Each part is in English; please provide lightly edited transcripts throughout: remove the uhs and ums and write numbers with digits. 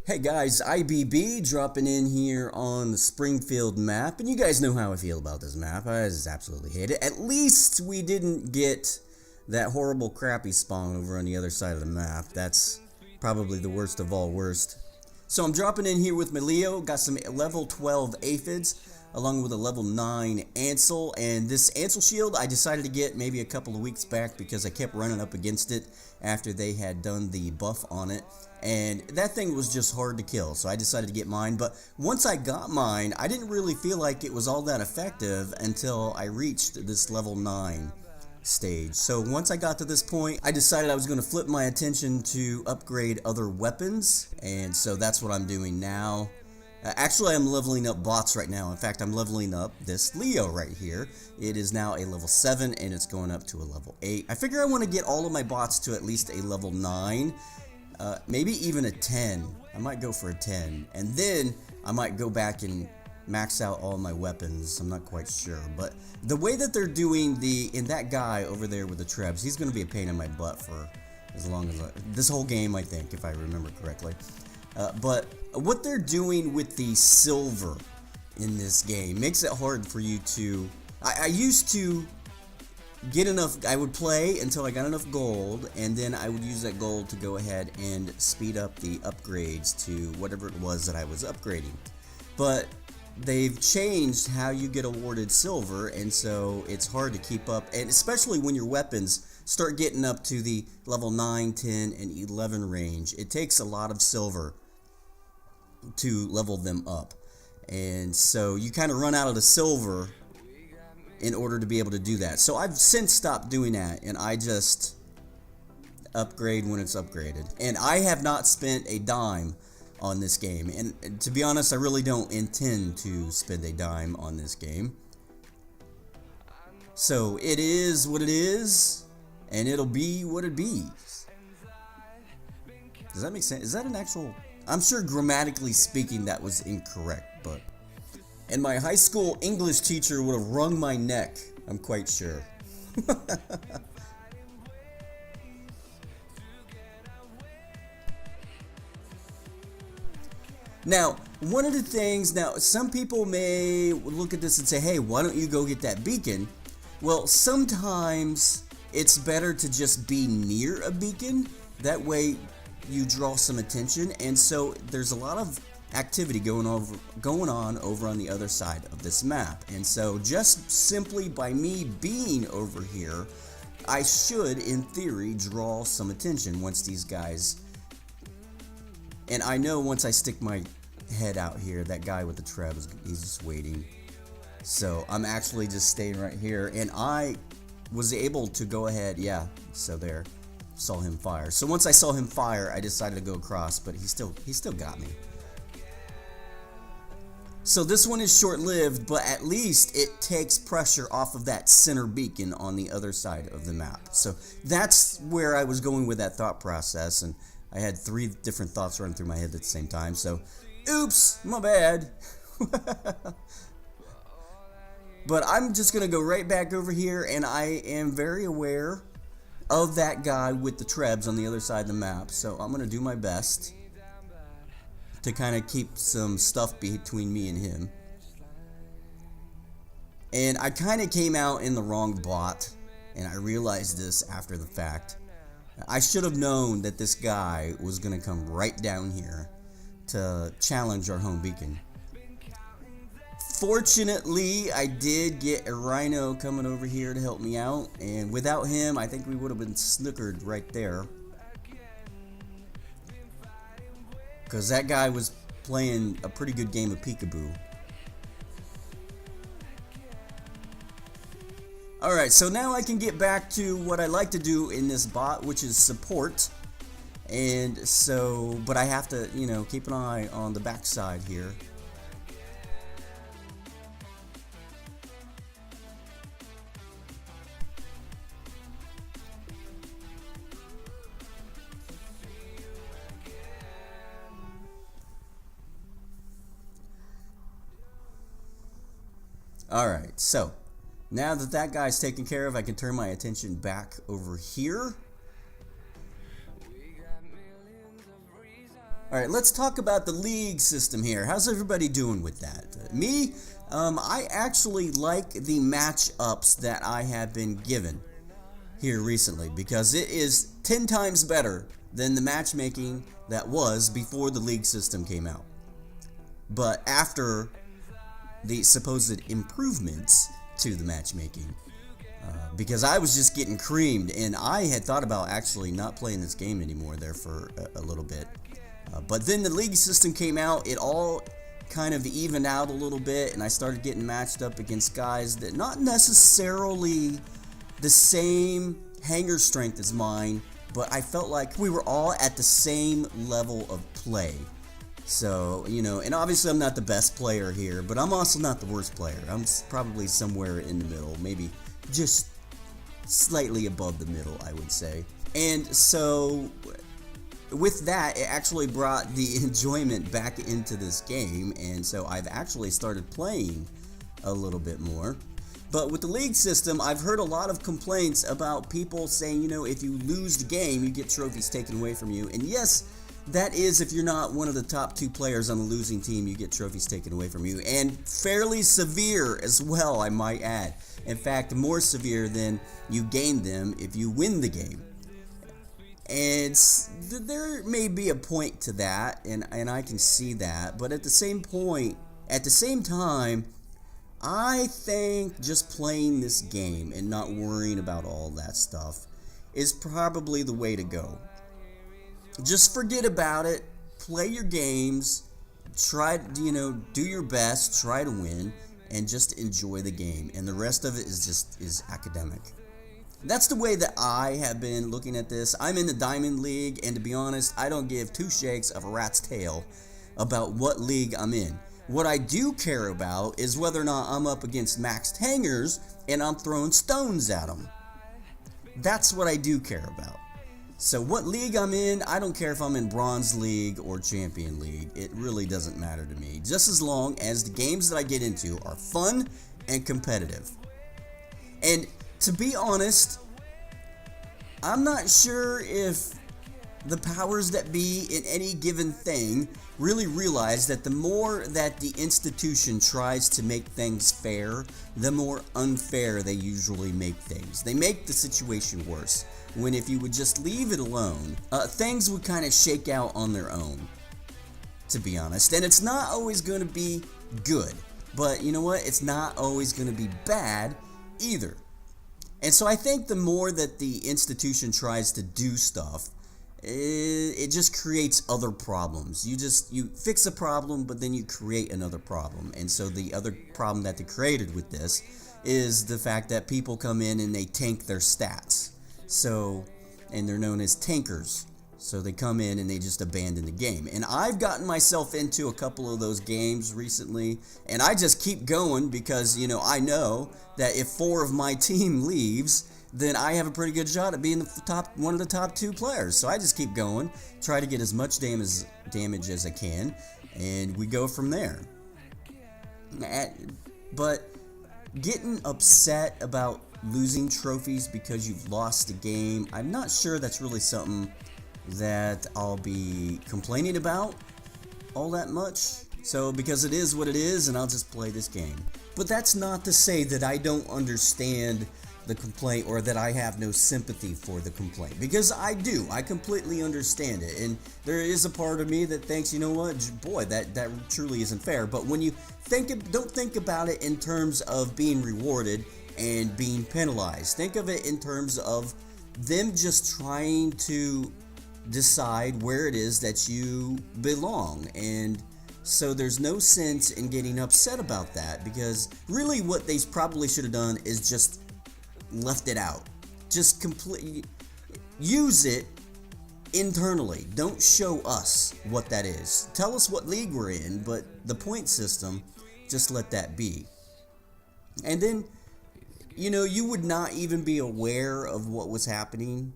Hey guys, I.B.B. dropping in here on the Springfield map, and you guys know how I feel about this map. I just absolutely hate it. At least we didn't get that horrible crappy spawn over on the other side of the map. That's probably the worst of all worst. So I'm dropping in here with my Leo, got some level 12 aphids, along with a level 9 ancile, and this ancile shield I decided to get maybe a couple of weeks back because I kept running up against it after they had done the buff on it, and that thing was just hard to kill, so I decided to get mine. But once I got mine, I didn't really feel like it was all that effective until I reached this level 9 stage. So once I got to this point, I decided I was going to flip my attention to upgrade other weapons, and so that's what I'm doing now. Actually, I'm leveling up bots right now. In fact, I'm leveling up this Leo right here. It is now a level 7 and it's going up to a level 8. I figure I want to get all of my bots to at least a level 9, maybe even a 10. I might go for a 10, and then I might go back and max out all my weapons. I'm not quite sure, but the way that they're doing in that guy over there with the Trebs, he's going to be a pain in my butt for as long as this whole game, I think, if I remember correctly. But what they're doing with the silver in this game makes it hard for you to... I used to get enough... I would play until I got enough gold, and then I would use that gold to go ahead and speed up the upgrades to whatever it was that I was upgrading. But they've changed how you get awarded silver, and so it's hard to keep up, and especially when your weapons start getting up to the level 9, 10, and 11 range. It takes a lot of silver to level them up, and so you kind of run out of the silver in order to be able to do that. So I've since stopped doing that, and I just upgrade when it's upgraded. And I have not spent a dime on this game, and to be honest, I really don't intend to spend a dime on this game. So it is what it is, and it'll be what it be. Does that make sense? Is that an actual... I'm sure grammatically speaking that was incorrect, but... And my high school English teacher would have wrung my neck, I'm quite sure. Now, one of the things... Now, some people may look at this and say, hey, why don't you go get that beacon? Well, sometimes it's better to just be near a beacon. That way you draw some attention, and so there's a lot of activity going on over on the other side of this map. And so just simply by me being over here, I should in theory draw some attention once these guys... And I know once I stick my head out here, that guy with the Trebs, he's just waiting. So I'm actually just staying right here, and I was able to go ahead, yeah, so there, saw him fire. So once I saw him fire, I decided to go across, but he still got me. So this one is short-lived, but at least it takes pressure off of that center beacon on the other side of the map. So that's where I was going with that thought process, and I had 3 different thoughts running through my head at the same time. So, oops, my bad. But I'm just going to go right back over here, and I am very aware of that guy with the Trebs on the other side of the map. So I'm going to do my best to kind of keep some stuff between me and him. And I kind of came out in the wrong bot, and I realized this after the fact. I should have known that this guy was going to come right down here to challenge our home beacon. Fortunately, I did get a rhino coming over here to help me out, and without him, I think we would have been snookered right there. Because that guy was playing a pretty good game of peekaboo. Alright, so now I can get back to what I like to do in this bot, which is support. And so, but I have to, you know, keep an eye on the backside here. Alright, so now that that guy's taken care of, I can turn my attention back over here. Alright, let's talk about the league system here. How's everybody doing with that? Me, I actually like the matchups that I have been given here recently because it is 10 times better than the matchmaking that was before the league system came out. But after the supposed improvements to the matchmaking, because I was just getting creamed, and I had thought about actually not playing this game anymore there for a little bit. But then the league system came out, it all kind of evened out a little bit, and I started getting matched up against guys that not necessarily the same hanger strength as mine, but I felt like we were all at the same level of play. So, you know, and obviously I'm not the best player here, but I'm also not the worst player. I'm probably somewhere in the middle, maybe just slightly above the middle, I would say. And so with that, it actually brought the enjoyment back into this game, and so I've actually started playing a little bit more. But with the league system, I've heard a lot of complaints about people saying, you know, if you lose the game, you get trophies taken away from you. And yes, that is if you're not one of the top 2 players on the losing team, you get trophies taken away from you. And fairly severe as well, I might add. In fact, more severe than you gain them if you win the game. And there may be a point to that, and I can see that. But at the same time, I think just playing this game and not worrying about all that stuff is probably the way to go. Just forget about it, play your games, try, you know, do your best, try to win, and just enjoy the game. And the rest of it is academic. That's the way that I have been looking at this. I'm in the Diamond League, and to be honest, I don't give 2 shakes of a rat's tail about what league I'm in. What I do care about is whether or not I'm up against maxed hangers and I'm throwing stones at them. That's what I do care about. So what league I'm in, I don't care if I'm in Bronze League or Champion League. It really doesn't matter to me, just as long as the games that I get into are fun and competitive. And to be honest, I'm not sure if the powers that be in any given thing really realize that the more that the institution tries to make things fair, the more unfair they usually make things. They make the situation worse, when if you would just leave it alone, things would kind of shake out on their own, to be honest. And it's not always going to be good, but you know what? It's not always going to be bad either. And so I think the more that the institution tries to do stuff, it just creates other problems. You fix a problem, but then you create another problem. And so the other problem that they created with this is the fact that people come in and they tank their stats. So, and they're known as tankers. So they come in and they just abandon the game. And I've gotten myself into a couple of those games recently, and I just keep going because, you know, I know that if 4 of my team leaves, then I have a pretty good shot at being one of the top 2 players. So I just keep going, try to get as much damage as I can, and we go from there. But getting upset about losing trophies because you've lost a game, I'm not sure that's really something that I'll be complaining about all that much. So because it is what it is, and I'll just play this game. But that's not to say that I don't understand the complaint or that I have no sympathy for the complaint, because I do. I completely understand it, and there is a part of me that thinks, you know what, boy, that truly isn't fair. But when you don't think about it in terms of being rewarded and being penalized. Think of it in terms of them just trying to decide where it is that you belong. And so there's no sense in getting upset about that, because really what they probably should have done is just left it out. Just completely use it internally. Don't show us what that is. Tell us what league we're in, but the point system, just let that be. And then, you know, you would not even be aware of what was happening,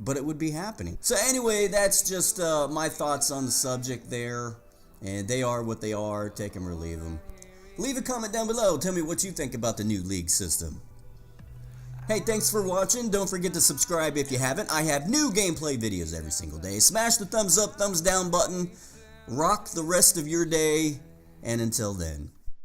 but it would be happening. So anyway, that's just my thoughts on the subject there, and they are what they are. Take them or leave them. Leave a comment down below. Tell me what you think about the new league system. Hey, thanks for watching. Don't forget to subscribe if you haven't. I have new gameplay videos every single day. Smash the thumbs up, thumbs down button. Rock the rest of your day. And until then.